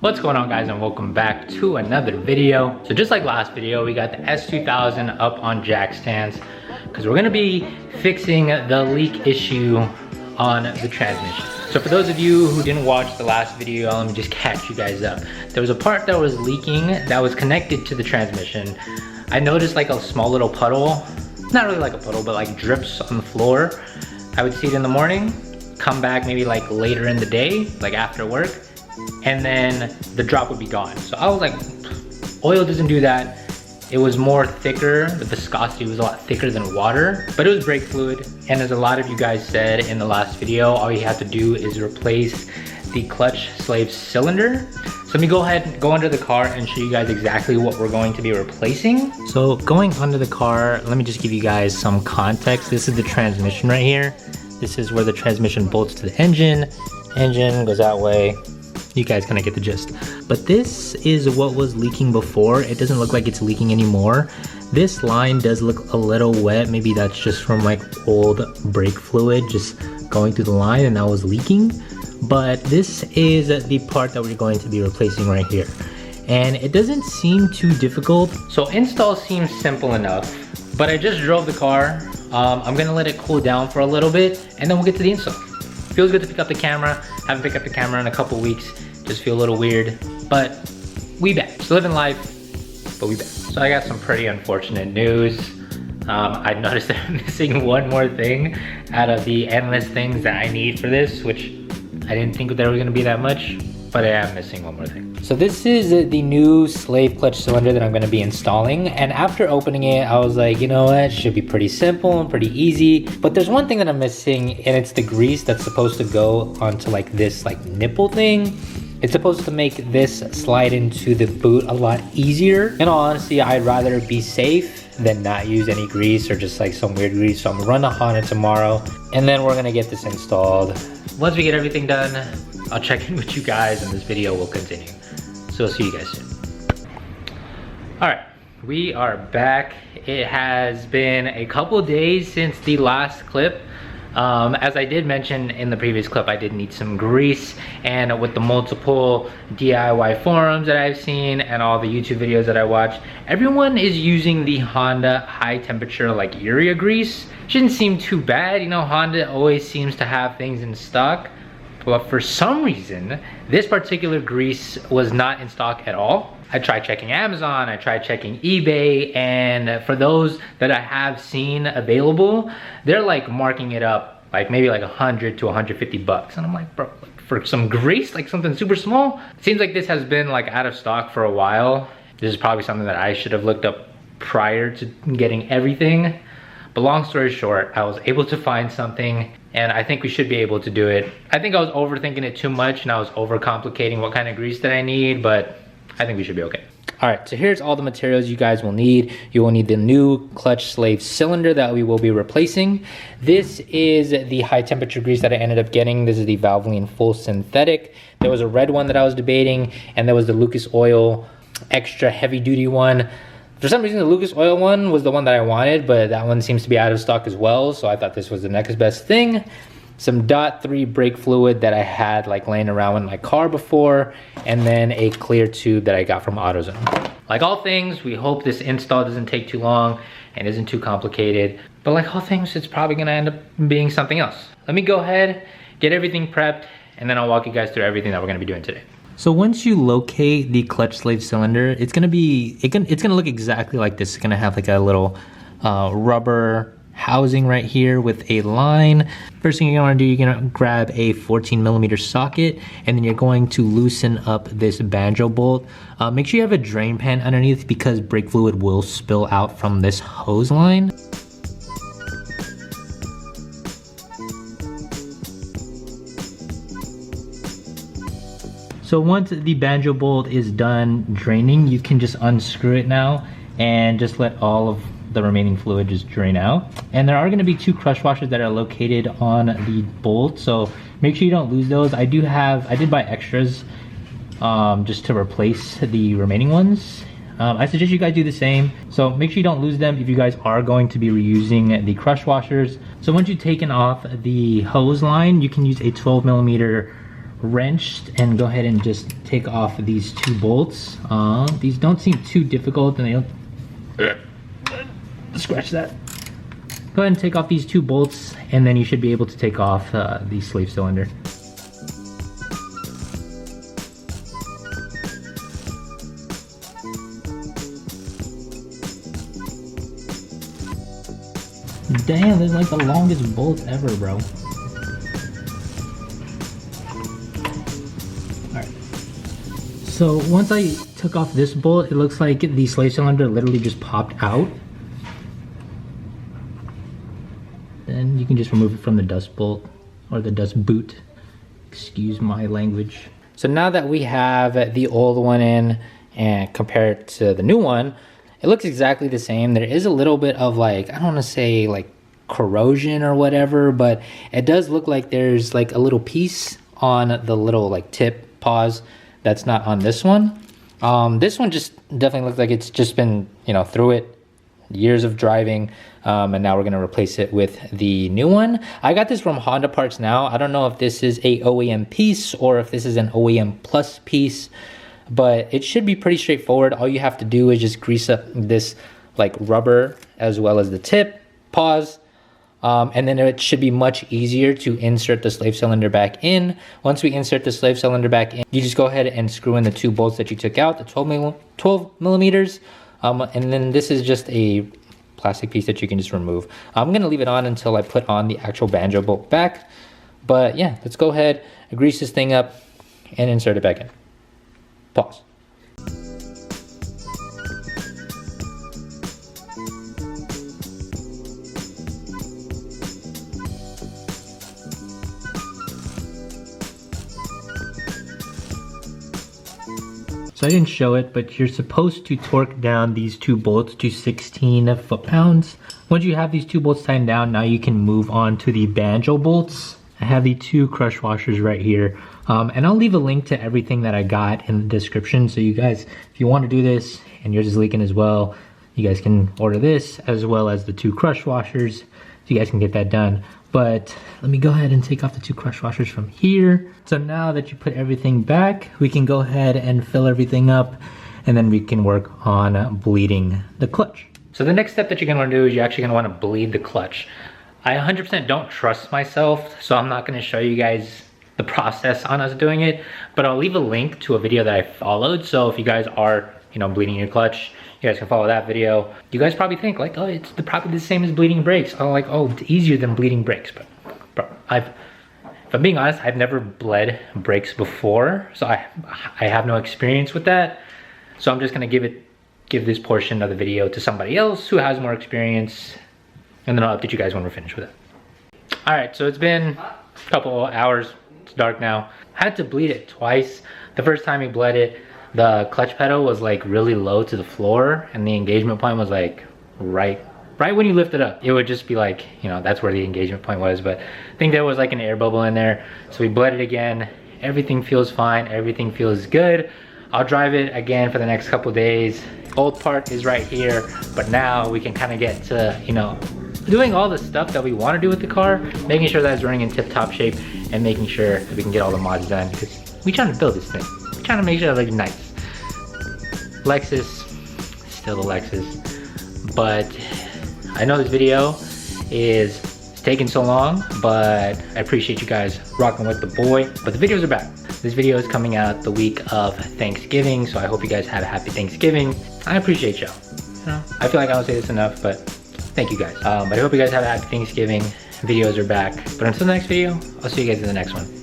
What's going on, guys, and welcome back to another video. So just like last video, we got the S2000 up on jack stands because we're gonna be fixing the leak issue on the transmission. So for those of you who didn't watch the last video, let me just catch you guys up. There was a part that was leaking that was connected to the transmission. I noticed like a small little puddle, not really like a puddle, but like drips on the floor. I would see it in the morning, come back maybe like later in the day, like after work, and then the drop would be gone. So I was like, oil doesn't do that. It was more thicker, the viscosity was a lot thicker than water, but it was brake fluid. And as a lot of you guys said in the last video, all you have to do is replace the clutch slave cylinder. So let me go ahead and go under the car and show you guys exactly what we're going to be replacing. So going under the car, let me just give you guys some context. This is the transmission right here. This is where the transmission bolts to the engine. Engine goes that way. You guys kind of get the gist. But this is what was leaking before. It doesn't look like it's leaking anymore. This line does look a little wet. Maybe that's just from like old brake fluid just going through the line and that was leaking. But this is the part that we're going to be replacing right here. And it doesn't seem too difficult. So install seems simple enough, but I just drove the car. I'm gonna let it cool down for a little bit and then we'll get to the install. Feels good to pick up the camera. Haven't picked up the camera in a couple weeks. Just feel a little weird, but we back. Just living life, but we back. So I got some pretty unfortunate news. I noticed that I'm missing one more thing out of the endless things that I need for this, which I didn't think there was gonna be that much, but I am missing one more thing. So this is the new slave clutch cylinder that I'm gonna be installing. And after opening it, I was like, you know what, it should be pretty simple and pretty easy. But there's one thing that I'm missing, and it's the grease that's supposed to go onto like this like nipple thing. It's supposed to make this slide into the boot a lot easier. In all honesty, I'd rather be safe than not use any grease or just like some weird grease. So I'm gonna run a Honda tomorrow, and then we're gonna get this installed. Once we get everything done, I'll check in with you guys and this video will continue. So I'll see you guys soon. All right, we are back. It has been a couple days since the last clip. As I did mention in the previous clip, I did need some grease, and with the multiple DIY forums that I've seen and all the YouTube videos that I watch, everyone is using the Honda high temperature like urea grease. Shouldn't seem too bad, you know, Honda always seems to have things in stock. But for some reason, this particular grease was not in stock at all. I tried checking Amazon, I tried checking eBay, and for those that I have seen available, they're like marking it up like maybe like 100 to 150 bucks. And I'm like, bro, for some grease, like something super small? It seems like this has been like out of stock for a while. This is probably something that I should have looked up prior to getting everything. But long story short, I was able to find something, and I think we should be able to do it. I think I was overthinking it too much and I was overcomplicating what kind of grease that I need, but I think we should be okay. All right, so here's all the materials you guys will need. You will need the new clutch slave cylinder that we will be replacing. This is the high temperature grease that I ended up getting. This is the Valvoline full synthetic. There was a red one that I was debating, and there was the Lucas Oil extra heavy duty one. For some reason, the Lucas Oil one was the one that I wanted, but that one seems to be out of stock as well, so I thought this was the next best thing. Some .3 brake fluid that I had like laying around in my car before, and then a clear tube that I got from AutoZone. Like all things, we hope this install doesn't take too long and isn't too complicated, but like all things, it's probably gonna end up being something else. Let me go ahead, get everything prepped, and then I'll walk you guys through everything that we're gonna be doing today. So once you locate the clutch slave cylinder, it's gonna look exactly like this. It's gonna have like a little rubber housing right here with a line. First thing you're gonna do, you're gonna grab a 14mm socket, and then you're going to loosen up this banjo bolt. Make sure you have a drain pan underneath because brake fluid will spill out from this hose line. So once the banjo bolt is done draining, you can just unscrew it now and just let all of the remaining fluid just drain out. And there are going to be two crush washers that are located on the bolt, so make sure you don't lose those. I did buy extras just to replace the remaining ones. I suggest you guys do the same, so make sure you don't lose them if you guys are going to be reusing the crush washers. So once you've taken off the hose line, you can use a 12mm wrenched and go ahead and just take off these two bolts. These don't seem too difficult, and they don't scratch that. Go ahead and take off these two bolts, and then you should be able to take off the slave cylinder. Damn, this is like the longest bolt ever, bro. Alright. So once I took off this bolt, it looks like the slave cylinder literally just popped out. Then you can just remove it from the dust bolt, or the dust boot. Excuse my language. So now that we have the old one in and compared to the new one, it looks exactly the same. There is a little bit of like, I don't want to say like corrosion or whatever, but it does look like there's like a little piece on the little like tip pause that's not on this one. This one just definitely looks like it's just been, you know, through it, years of driving, and now we're gonna replace it with the new one. I got this from Honda Parts Now. I don't know if this is a OEM piece or if this is an OEM plus piece, but it should be pretty straightforward. All you have to do is just grease up this like rubber as well as the tip, pause, and then it should be much easier to insert the slave cylinder back in. Once we insert the slave cylinder back in, you just go ahead and screw in the two bolts that you took out, the 12 millimeters, and then this is just a plastic piece that you can just remove. I'm gonna leave it on until I put on the actual banjo bolt back, but yeah, let's go ahead and grease this thing up and insert it back in. Pause. So I didn't show it, but you're supposed to torque down these two bolts to 16 foot-pounds. Once you have these two bolts tightened down, now you can move on to the banjo bolts. I have the two crush washers right here. And I'll leave a link to everything that I got in the description. So you guys, if you want to do this and yours is leaking as well, you guys can order this as well as the two crush washers. So you guys can get that done. But let me go ahead and take off the two crush washers from here. So now that you put everything back, we can go ahead and fill everything up, and then we can work on bleeding the clutch. So the next step that you're gonna wanna do is you're actually gonna wanna bleed the clutch. I 100% don't trust myself, so I'm not gonna show you guys the process on us doing it, but I'll leave a link to a video that I followed. So if you guys are, you know, bleeding your clutch, you guys can follow that video. You guys probably think like, oh, it's probably the same as bleeding brakes. I'm like, oh, it's easier than bleeding brakes. But bro, if I'm being honest, I've never bled brakes before, so I have no experience with that. So I'm just gonna give this portion of the video to somebody else who has more experience, and then I'll update you guys when we're finished with it. All right, so it's been a couple hours. It's dark now. I had to bleed it twice. The first time we bled it, the clutch pedal was like really low to the floor, and the engagement point was like right when you lift it up. It would just be like, you know, that's where the engagement point was, but I think there was like an air bubble in there. So we bled it again. Everything feels fine. Everything feels good. I'll drive it again for the next couple days. Old part is right here, but now we can kind of get to, you know, doing all the stuff that we want to do with the car, making sure that it's running in tip-top shape, and making sure that we can get all the mods done, because we're trying to build this thing. We're trying to make sure it looks nice. Lexus, still the Lexus, but I know this video is taking so long, but I appreciate you guys rocking with the boy. But the videos are back. This video is coming out the week of Thanksgiving, so I hope you guys have a happy Thanksgiving. I appreciate y'all. You know, I feel like I don't say this enough, but thank you guys. But I hope you guys have a happy Thanksgiving. Videos are back. But until the next video, I'll see you guys in the next one.